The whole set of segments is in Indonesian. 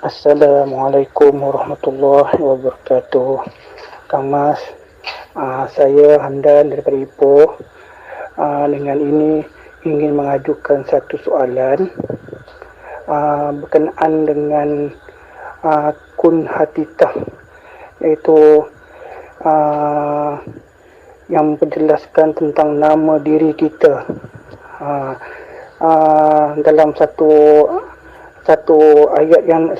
Assalamualaikum warahmatullahi wabarakatuh. Kang Mas, saya Hamdan daripada Ipoh. Dengan ini ingin mengajukan satu soalan berkenaan dengan kun hatitah, iaitu yang menjelaskan tentang nama diri kita. Dalam satu ayat yang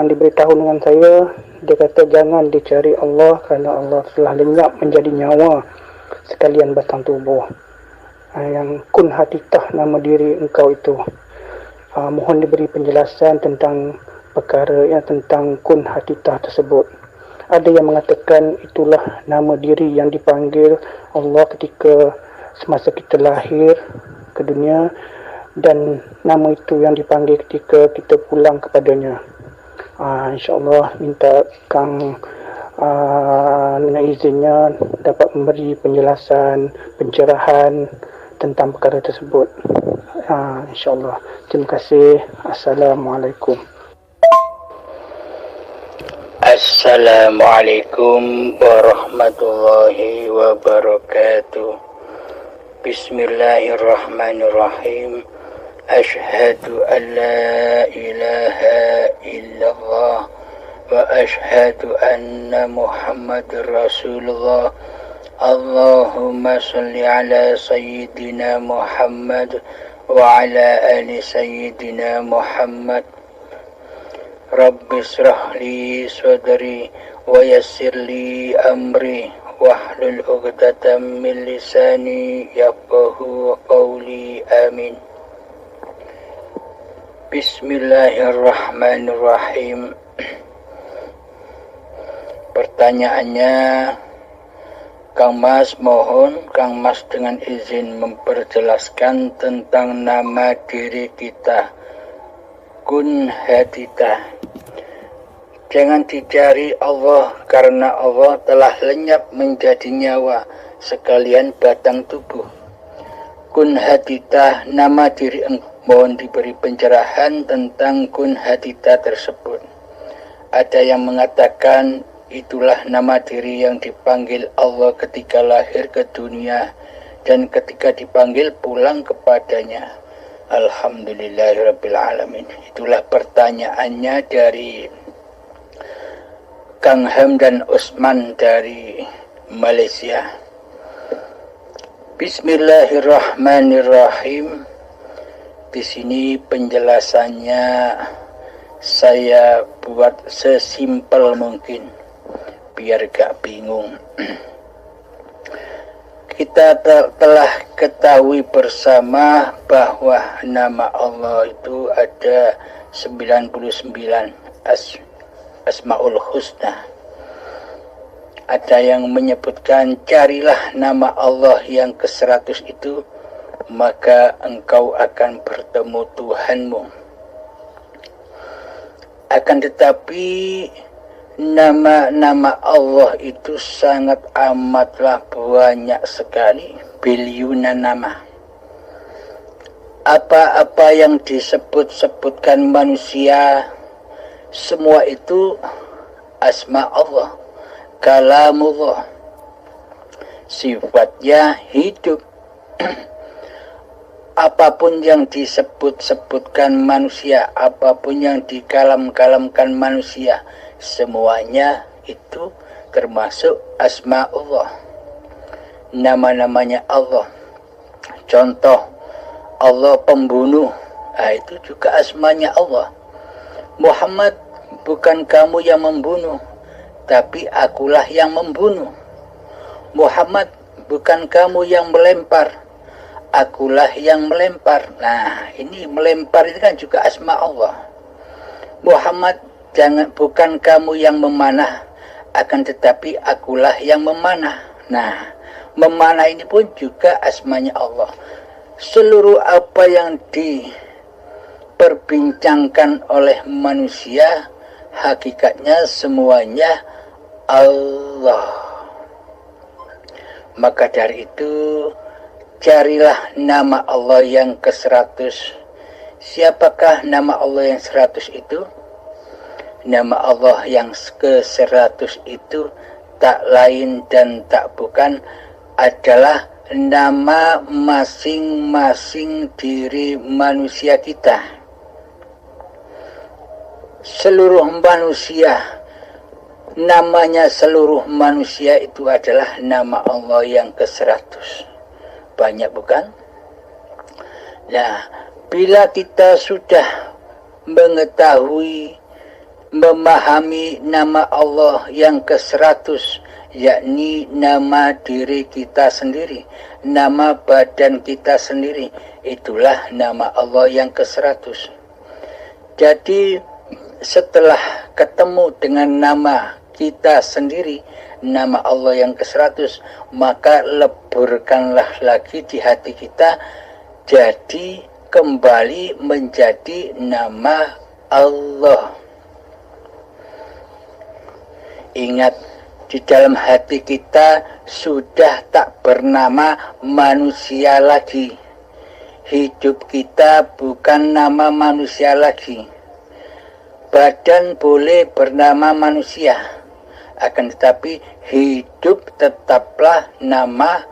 diberitahu dengan saya, dia kata jangan dicari Allah kerana Allah telah lenyap menjadi nyawa sekalian batang tubuh. Yang kun hatitah, nama diri engkau itu. Mohon diberi penjelasan tentang perkara yang tentang kun hatitah tersebut. Ada yang mengatakan itulah nama diri yang dipanggil Allah ketika semasa kita lahir ke dunia, dan nama itu yang dipanggil ketika kita pulang kepadanya. InsyaAllah minta Kang dengan izinnya dapat memberi penjelasan, pencerahan tentang perkara tersebut. InsyaAllah. Terima kasih. Assalamualaikum. Assalamualaikum warahmatullahi wabarakatuh. Bismillahirrahmanirrahim. Ashhadu an la ilaha illallah wa ashhadu anna Muhammadar Rasulullah. Allahumma salli ala sayyidina Muhammad wa ala ali sayyidina Muhammad. Rabbi israh li sadri wa yassir li amri wahlul 'uqdatam min lisani yafqahu qawli. Amin. Bismillahirrahmanirrahim. Pertanyaannya, Kang Mas, mohon Kang Mas dengan izin memperjelaskan tentang nama diri kita, kun hatitah. Jangan dicari Allah karena Allah telah lenyap menjadi nyawa sekalian batang tubuh. Kun hatitah, nama diri engkau. Mohon diberi pencerahan tentang kun hatitah tersebut. Ada yang mengatakan itulah nama diri yang dipanggil Allah ketika lahir ke dunia dan ketika dipanggil pulang kepadanya. Alhamdulillahirrabbilalamin. Itulah pertanyaannya dari Kang Hamdan Usman dari Malaysia. Bismillahirrahmanirrahim. Di sini penjelasannya saya buat sesimpel mungkin biar gak bingung. Kita telah ketahui bersama bahwa nama Allah itu ada 99 Asmaul Husna. Ada yang menyebutkan carilah nama Allah yang ke-100 itu, maka engkau akan bertemu Tuhanmu. Akan tetapi nama-nama Allah itu sangat amatlah banyak sekali, biliunan nama. Apa-apa yang disebut-sebutkan manusia, semua itu asma Allah, kalamullah, sifatnya hidup. Apapun yang disebut-sebutkan manusia, apapun yang dikalam-kalamkan manusia, semuanya itu termasuk asma Allah, nama-namanya Allah. Contoh, Allah pembunuh, itu juga asmanya Allah. Muhammad, bukan kamu yang membunuh, tapi akulah yang membunuh. Muhammad, bukan kamu yang melempar, akulah yang melempar. Nah, ini melempar itu kan juga asma Allah. Muhammad, bukan kamu yang memanah, akan tetapi akulah yang memanah. Nah, memanah ini pun juga asmanya Allah. Seluruh apa yang diperbincangkan oleh manusia, hakikatnya semuanya Allah. Maka dari itu, carilah nama Allah yang ke-100 Siapakah nama Allah yang 100 itu? Nama Allah yang ke-100 itu tak lain dan tak bukan adalah nama masing-masing diri manusia kita. Seluruh manusia, namanya seluruh manusia itu adalah nama Allah yang ke-100. Banyak bukan? Nah, bila kita sudah mengetahui, memahami nama Allah yang ke-100, yakni nama diri kita sendiri, nama badan kita sendiri, itulah nama Allah yang ke-100. Jadi setelah ketemu dengan nama kita sendiri, nama Allah yang ke-100, maka leburkanlah lagi di hati kita, jadi kembali menjadi nama Allah. Ingat, di dalam hati kita sudah tak bernama manusia lagi. Hidup kita bukan nama manusia lagi. Badan boleh bernama manusia, akan tetapi hidup tetaplah nama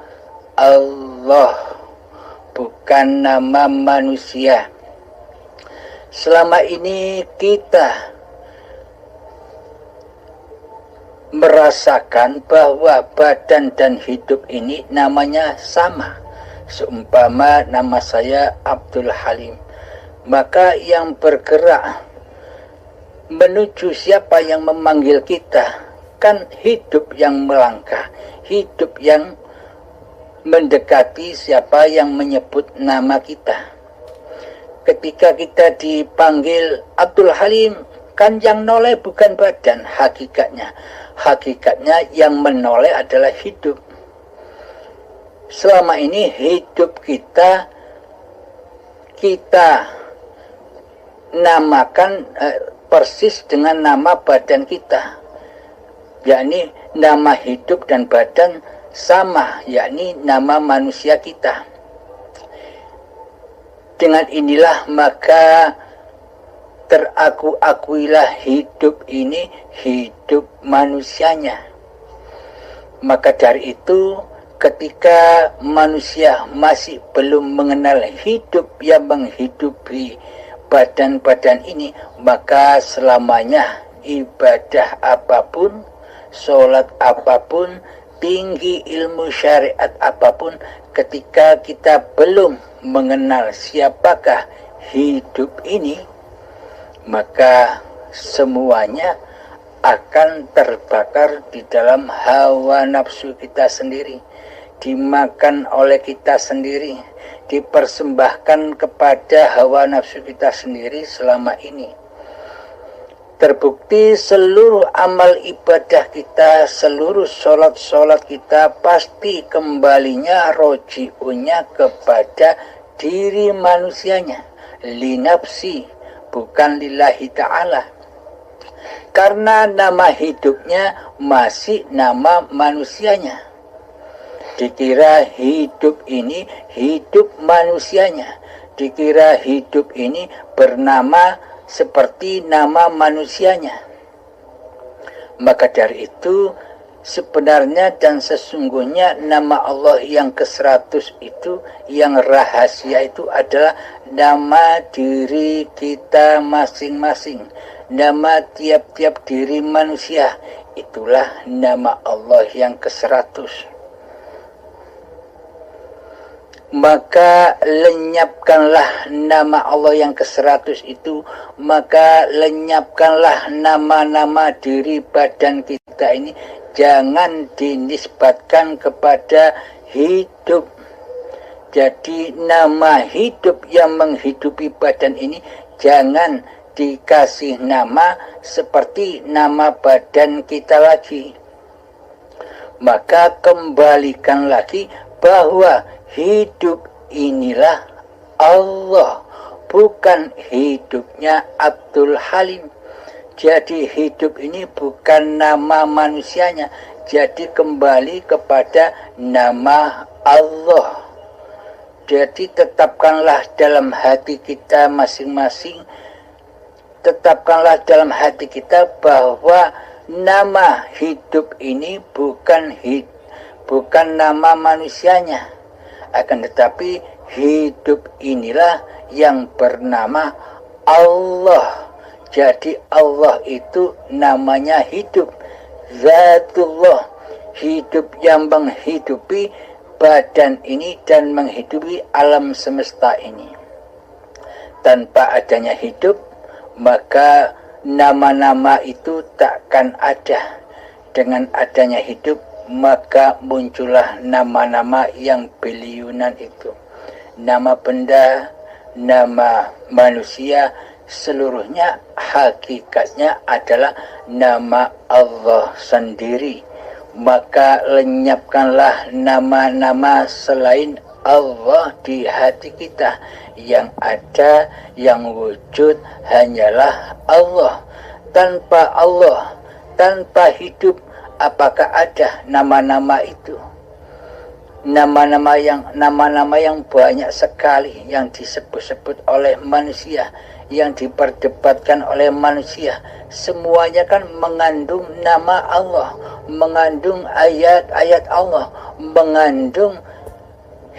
Allah, bukan nama manusia. Selama ini kita merasakan bahwa badan dan hidup ini namanya sama. Seumpama nama saya Abdul Halim, maka yang bergerak menuju siapa yang memanggil kita kan hidup yang melangkah, hidup yang mendekati siapa yang menyebut nama kita. Ketika kita dipanggil Abdul Halim, kan yang noleh bukan badan hakikatnya. Hakikatnya yang menoleh adalah hidup. Selama ini hidup kita namakan persis dengan nama badan kita, yakni nama hidup dan badan sama, yakni nama manusia kita. Dengan inilah maka teraku-akuilah hidup ini hidup manusianya. Maka dari itu, ketika manusia masih belum mengenal hidup yang menghidupi badan-badan ini, maka selamanya ibadah apapun, sholat apapun, tinggi ilmu syariat apapun, ketika kita belum mengenal siapakah hidup ini, maka semuanya akan terbakar di dalam hawa nafsu kita sendiri, dimakan oleh kita sendiri, dipersembahkan kepada hawa nafsu kita sendiri selama ini. Terbukti seluruh amal ibadah kita, seluruh sholat kita pasti kembalinya, roji'unya kepada diri manusianya, linafsi, bukan lillahi ta'ala. Karena nama hidupnya masih nama manusianya. Dikira hidup ini hidup manusianya, dikira hidup ini bernama seperti nama manusianya. Maka dari itu sebenarnya dan sesungguhnya nama Allah yang ke-100 itu, yang rahasia itu adalah nama diri kita masing-masing, nama tiap-tiap diri manusia. Itulah nama Allah yang ke-100. Maka lenyapkanlah nama Allah yang ke-100 itu, maka lenyapkanlah nama-nama diri badan kita ini. Jangan dinisbatkan kepada hidup. Jadi nama hidup yang menghidupi badan ini jangan dikasih nama seperti nama badan kita lagi. Maka kembalikan lagi bahwa hidup inilah Allah, bukan hidupnya Abdul Halim. Jadi hidup ini bukan nama manusianya, jadi kembali kepada nama Allah. Jadi tetapkanlah dalam hati kita masing-masing, tetapkanlah dalam hati kita bahwa nama hidup ini bukan nama manusianya, akan tetapi hidup inilah yang bernama Allah. Jadi Allah itu namanya hidup, Zatullah, hidup yang menghidupi badan ini dan menghidupi alam semesta ini. Tanpa adanya hidup, maka nama-nama itu takkan ada. Dengan adanya hidup, maka muncullah nama-nama yang biliunan itu. Nama benda, nama manusia, seluruhnya hakikatnya adalah nama Allah sendiri. Maka lenyapkanlah nama-nama selain Allah di hati kita. Yang ada, yang wujud hanyalah Allah. Tanpa Allah, tanpa hidup, apakah ada nama-nama itu? Nama-nama yang banyak sekali yang disebut-sebut oleh manusia, yang diperdebatkan oleh manusia, semuanya kan mengandung nama Allah, mengandung ayat-ayat Allah, mengandung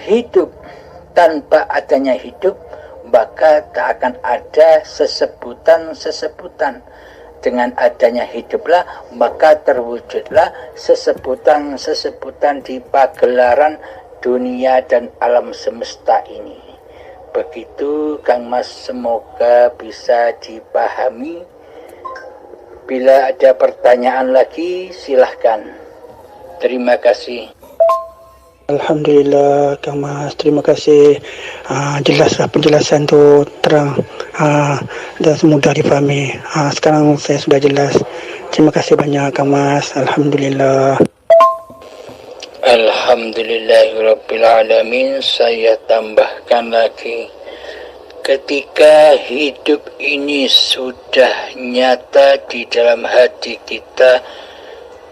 hidup. Tanpa adanya hidup, maka tak akan ada sesebutan-sesebutan. Dengan adanya hiduplah, maka terwujudlah sesebutan-sesebutan di pagelaran dunia dan alam semesta ini. Begitu Kang Mas, semoga bisa dipahami. Bila ada pertanyaan lagi, silahkan. Terima kasih. Alhamdulillah Kang Mas, terima kasih. Jelaslah penjelasan tu terang dan mudah difahami. Sekarang saya sudah jelas. Terima kasih banyak Kang Mas. Alhamdulillah. Alhamdulillahirrabbilalamin. Saya tambahkan lagi, ketika hidup ini sudah nyata di dalam hati kita,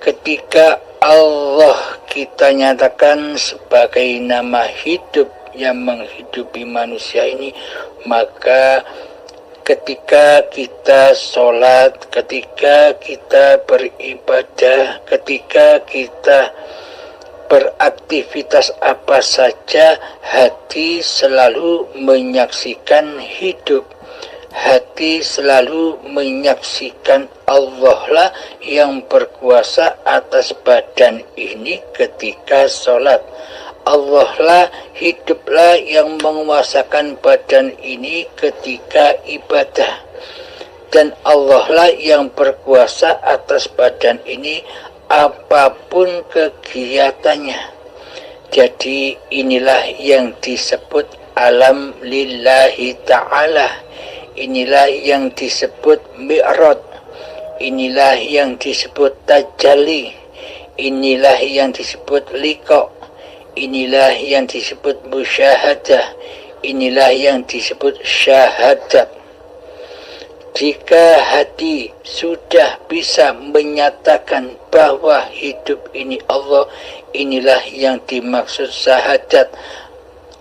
ketika Allah kita nyatakan sebagai nama hidup yang menghidupi manusia ini, maka ketika kita sholat, ketika kita beribadah, ketika kita beraktivitas apa saja, hati selalu menyaksikan hidup. Hati selalu menyaksikan Allah lah yang berkuasa atas badan ini ketika sholat. Allah lah, hiduplah yang menguasakan badan ini ketika ibadah. Dan Allah lah yang berkuasa atas badan ini apapun kegiatannya. Jadi inilah yang disebut alam lillahi ta'ala. Inilah yang disebut mi'raj. Inilah yang disebut tajalli. Inilah yang disebut liqa. Inilah yang disebut musyahadah. Inilah yang disebut syahadat. Jika hati sudah bisa menyatakan bahwa hidup ini Allah, inilah yang dimaksud syahadat.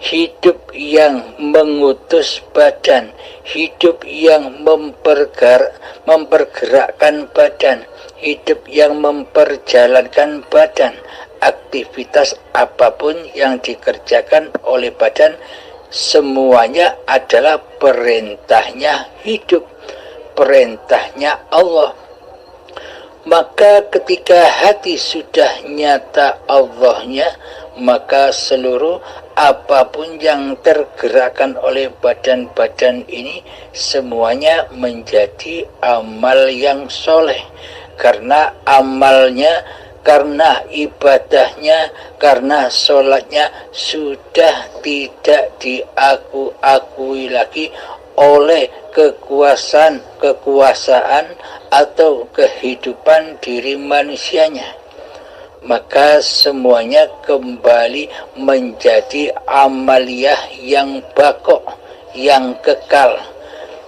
Hidup yang mengutus badan, hidup yang mempergerakkan badan, hidup yang memperjalankan badan. Aktivitas apapun yang dikerjakan oleh badan, semuanya adalah perintahnya hidup, perintahnya Allah. Maka ketika hati sudah nyata Allahnya, maka seluruh apapun yang tergerakkan oleh badan-badan ini semuanya menjadi amal yang soleh. Karena amalnya, karena ibadahnya, karena sholatnya sudah tidak diakui lagi oleh kekuasaan atau kehidupan diri manusianya. Maka semuanya kembali menjadi amaliyah yang bakok, yang kekal.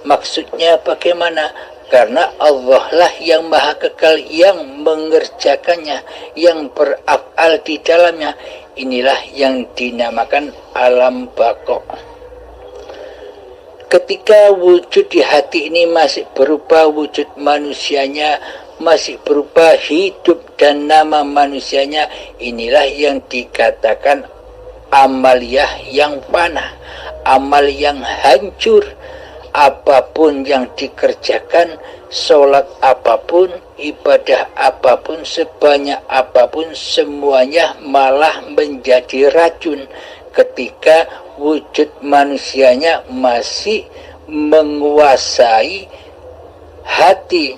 Maksudnya bagaimana? karena Allah lah yang maha kekal yang mengerjakannya, yang beraf'al di dalamnya. Inilah yang dinamakan alam baqo. Ketika wujud di hati ini masih berupa wujud manusianya, masih berupa hidup dan nama manusianya, inilah yang dikatakan amaliyah yang fana, amal yang hancur. Apapun yang dikerjakan, sholat apapun, ibadah apapun, sebanyak apapun, semuanya malah menjadi racun ketika wujud manusianya masih menguasai hati.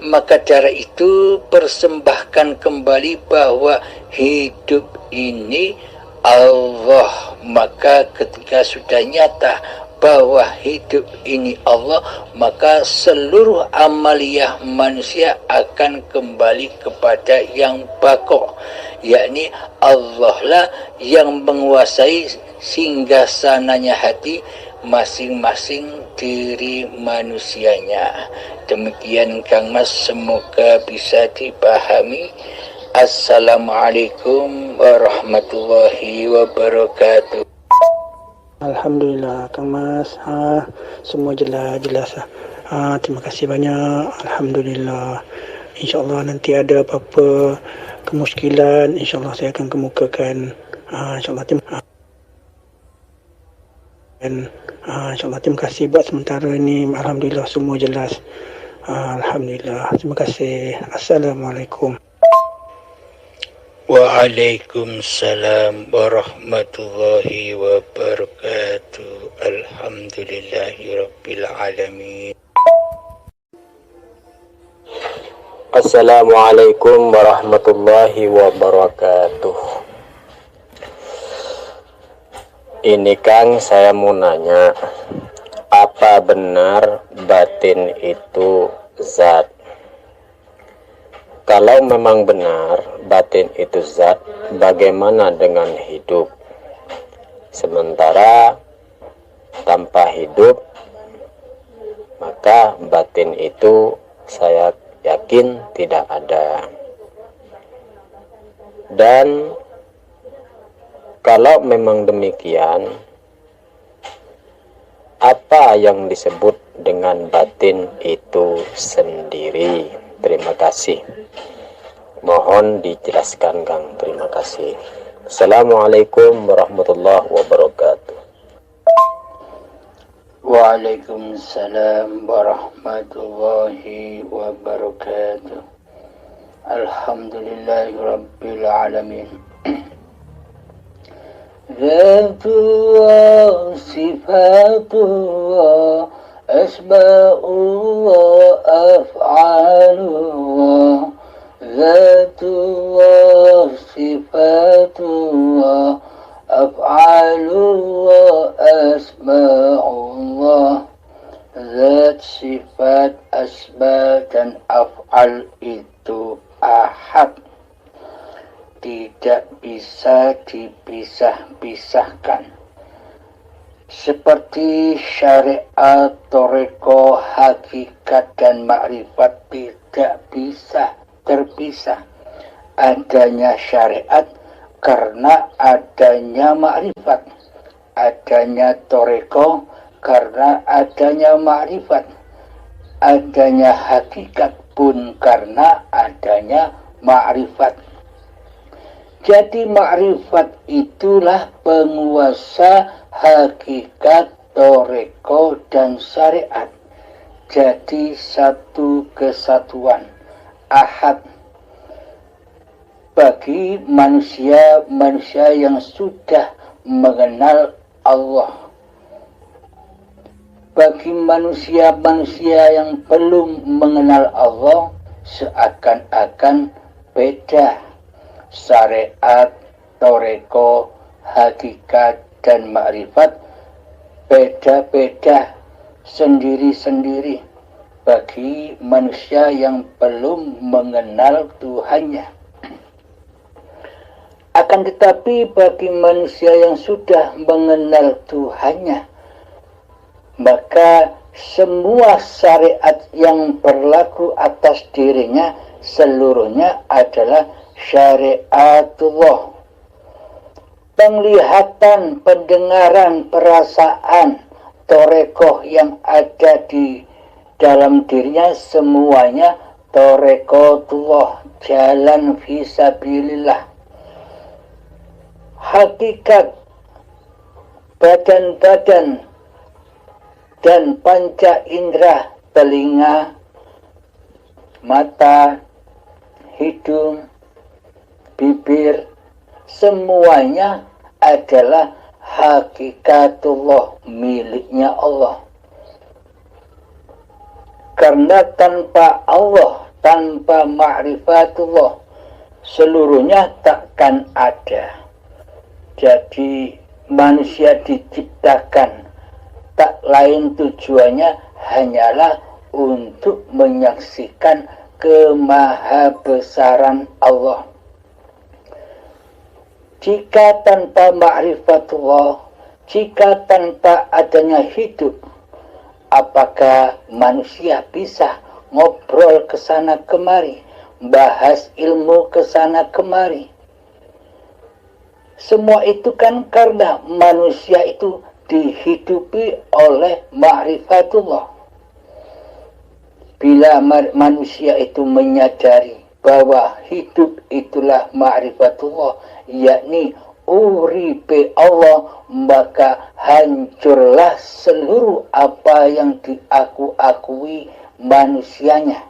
Maka dari itu persembahkan kembali bahwa hidup ini Allah. Maka ketika sudah nyata bahwa hidup ini Allah, maka seluruh amaliyah manusia akan kembali kepada yang baqo, yakni Allah lah yang menguasai singgasananya hati masing-masing diri manusianya. Demikian Kang Mas, semoga bisa dipahami. Assalamualaikum warahmatullahi wabarakatuh. Alhamdulillah Kang Mas, semua jelas. Terima kasih banyak. Alhamdulillah. InsyaAllah nanti ada apa-apa kemuskilan, InsyaAllah saya akan kemukakan. InsyaAllah terima kasih buat sementara ini. Alhamdulillah semua jelas. Alhamdulillah. Terima kasih. Assalamualaikum. Waalaikumsalam warahmatullahi wabarakatuh. Alhamdulillahi rabbil alamin. Assalamualaikum warahmatullahi wabarakatuh. Ini Kang, saya mau nanya, apa benar batin itu zat? Kalau memang benar batin itu zat, bagaimana dengan hidup? Sementara tanpa hidup, maka batin itu saya yakin tidak ada. Dan kalau memang demikian, apa yang disebut dengan batin itu sendiri? Terima kasih. Mohon dijelaskan Kang. Terima kasih. Assalamualaikum warahmatullahi wabarakatuh. Waalaikumsalam warahmatullahi wabarakatuh. Alhamdulillahi rabbil alamin. Zatullah, sifatullah, asma'ullah, af'alullah. Zatullah, sifatullah, af'alullah, asma'ullah. Zat, sifat, asma dan af'al itu ahad, tidak bisa dipisah-pisahkan. Seperti syariat, toreko, hakikat dan makrifat tidak bisa terpisah. Adanya syariat karena adanya makrifat, adanya toreko karena adanya makrifat, adanya hakikat pun karena adanya makrifat. Jadi makrifat itulah penguasa hakikat, toreko dan syariat. Jadi satu kesatuan, ahad. Bagi manusia yang sudah mengenal Allah. Bagi manusia yang belum mengenal Allah, seakan-akan beda. Syariat, toreko, hakikat dan makrifat beda-beda, sendiri-sendiri bagi manusia yang belum mengenal Tuhannya. Akan tetapi bagi manusia yang sudah mengenal Tuhannya, maka semua syariat yang berlaku atas dirinya seluruhnya adalah syariatullah. Penglihatan, pendengaran, perasaan, torekoh yang ada di dalam dirinya semuanya torekotullah, jalan fisabilillah. Hakikat badan-badan dan panca indera, telinga, mata, hidung, bibir, semuanya adalah hakikatullah, miliknya Allah. Karena tanpa Allah, tanpa ma'rifatullah, seluruhnya takkan ada. Jadi manusia diciptakan, tak lain tujuannya hanyalah untuk menyaksikan kemahabesaran Allah. Jika tanpa ma'rifatullah, jika tanpa adanya hidup, apakah manusia bisa ngobrol ke sana kemari, bahas ilmu ke sana kemari? Semua itu kan karena manusia itu dihidupi oleh ma'rifatullah. Bila manusia itu menyadari bahwa hidup itulah ma'rifatullah, yakni uripe Allah, maka hancurlah seluruh apa yang diakui manusianya.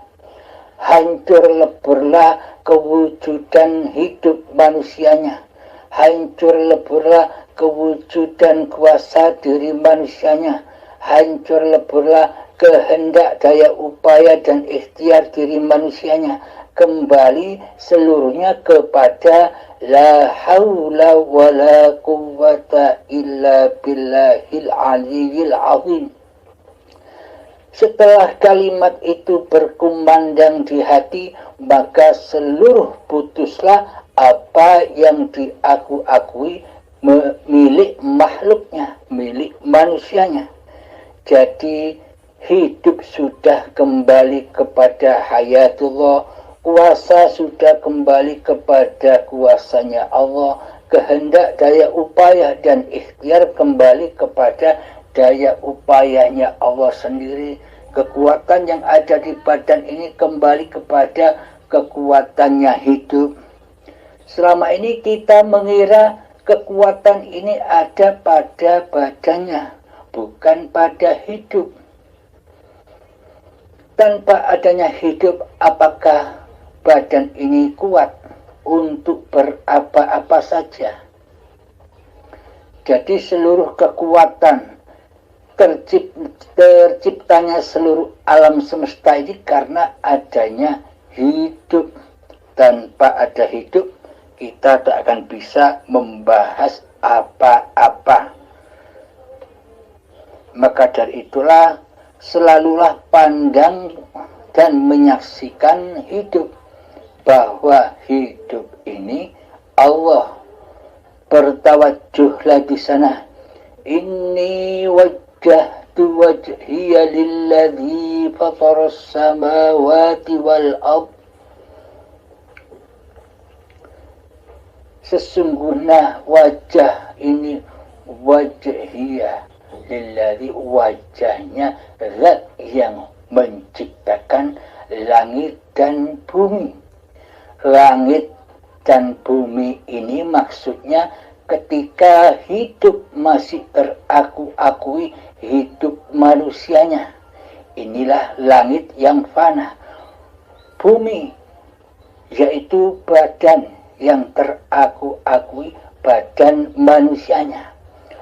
Hancur leburlah kewujudan hidup manusianya. Hancur leburlah kewujudan kuasa diri manusianya. Hancur leburlah kehendak, daya upaya dan ikhtiar diri manusianya. Kembali seluruhnya kepada la haula wa la quwwata illa billahil aliyyil azim. Setelah kalimat itu berkumandang di hati, maka seluruh putuslah apa yang diakui milik makhluknya, milik manusianya. Jadi hidup sudah kembali kepada hayatullah, kuasa sudah kembali kepada kuasanya Allah, kehendak, daya upaya dan ikhtiar kembali kepada daya upayanya Allah sendiri. Kekuatan yang ada di badan ini kembali kepada kekuatannya hidup. Selama ini kita mengira kekuatan ini ada pada badannya, bukan pada hidup. Tanpa adanya hidup, apakah badan ini kuat untuk berapa-apa saja? Jadi seluruh kekuatan terciptanya seluruh alam semesta ini karena adanya hidup. Tanpa ada hidup, kita tak akan bisa membahas apa-apa. Maka dari itulah selalulah pandang dan menyaksikan hidup, bahwa hidup ini Allah. Bertawajuhlah di sana. Inni wajjahtu wajhiya lilladzi fataras samawati wal ardh. Sesungguhnya wajah ini wajhiyah lilladzi, wajahnya zat yang menciptakan langit dan bumi. Langit dan bumi ini maksudnya ketika hidup masih terakui hidup manusianya. Inilah langit yang fana. Bumi yaitu badan yang terakui badan manusianya.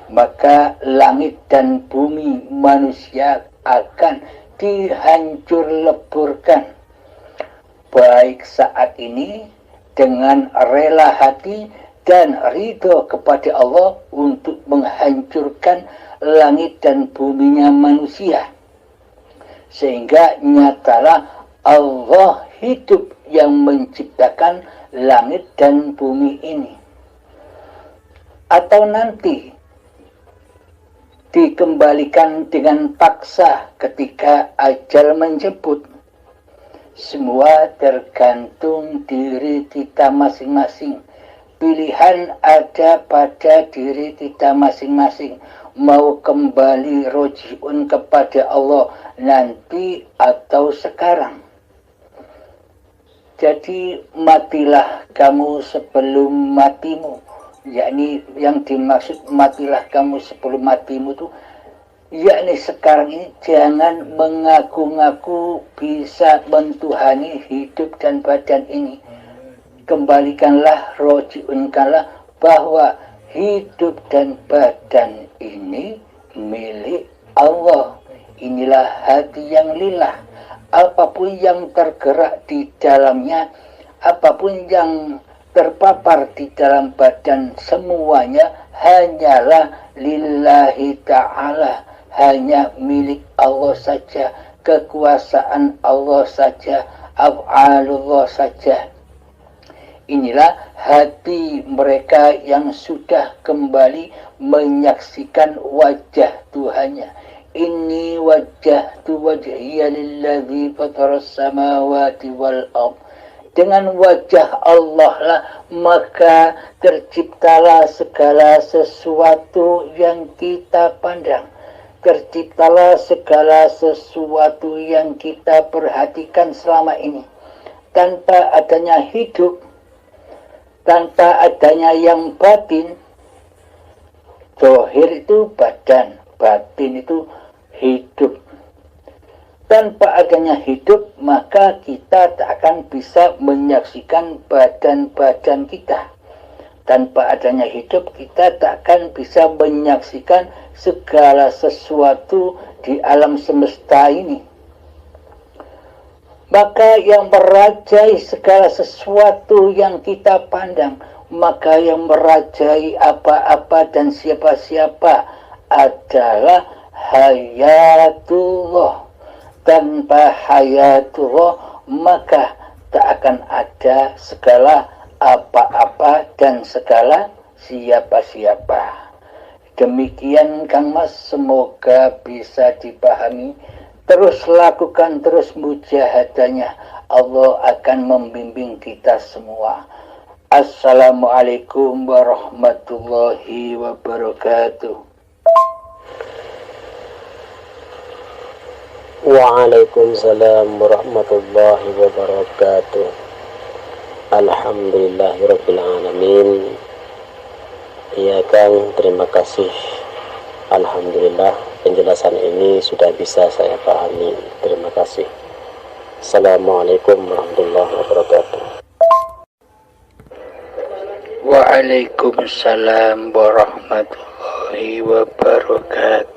Maka langit dan bumi manusia akan dihancur leburkan. Baik saat ini dengan rela hati dan ridho kepada Allah untuk menghancurkan langit dan buminya manusia. Sehingga nyatalah Allah hidup yang menciptakan langit dan bumi ini. Atau nanti dikembalikan dengan paksa ketika ajal menjemput. Semua tergantung diri kita masing-masing. Pilihan ada pada diri kita masing-masing. Mau kembali rojiun kepada Allah nanti atau sekarang. Jadi matilah kamu sebelum matimu. Yakni yang dimaksud matilah kamu sebelum matimu itu, yakni sekarang ini jangan mengaku-ngaku bisa mentuhani hidup dan badan ini. Kembalikanlah, rojiunkanlah bahwa hidup dan badan ini milik Allah. Inilah hati yang lillah. Apapun yang tergerak di dalamnya, apapun yang terpapar di dalam badan, semuanya hanyalah lillahi ta'ala, hanya milik Allah saja, kekuasaan Allah saja, af'alullah saja. Inilah hati mereka yang sudah kembali menyaksikan wajah Tuhannya. Inni wajjahtu wajhiya lilladzi fataras samawati wal ardh. Dengan wajah Allah lah maka terciptalah segala sesuatu yang kita pandang. Terciptalah segala sesuatu yang kita perhatikan selama ini. Tanpa adanya hidup, tanpa adanya yang batin, zahir itu badan, batin itu hidup. Tanpa adanya hidup, maka kita tak akan bisa menyaksikan badan-badan kita. Tanpa adanya hidup, kita tak akan bisa menyaksikan segala sesuatu di alam semesta ini. Maka yang merajai segala sesuatu yang kita pandang, maka yang merajai apa-apa dan siapa-siapa adalah hayatullah. Tanpa hayatullah maka tak akan ada segala apa-apa dan segala siapa-siapa. Demikian Kang Mas, semoga bisa dipahami. Terus lakukan terus mujahadahnya. Allah akan membimbing kita semua. Assalamualaikum warahmatullahi wabarakatuh. Waalaikumsalam warahmatullahi wabarakatuh. Alhamdulillahirabbil alamin. Ya Kang, terima kasih. Alhamdulillah penjelasan ini sudah bisa saya pahami. Terima kasih. Assalamualaikum warahmatullahi wabarakatuh. Waalaikumsalam warahmatullahi wabarakatuh.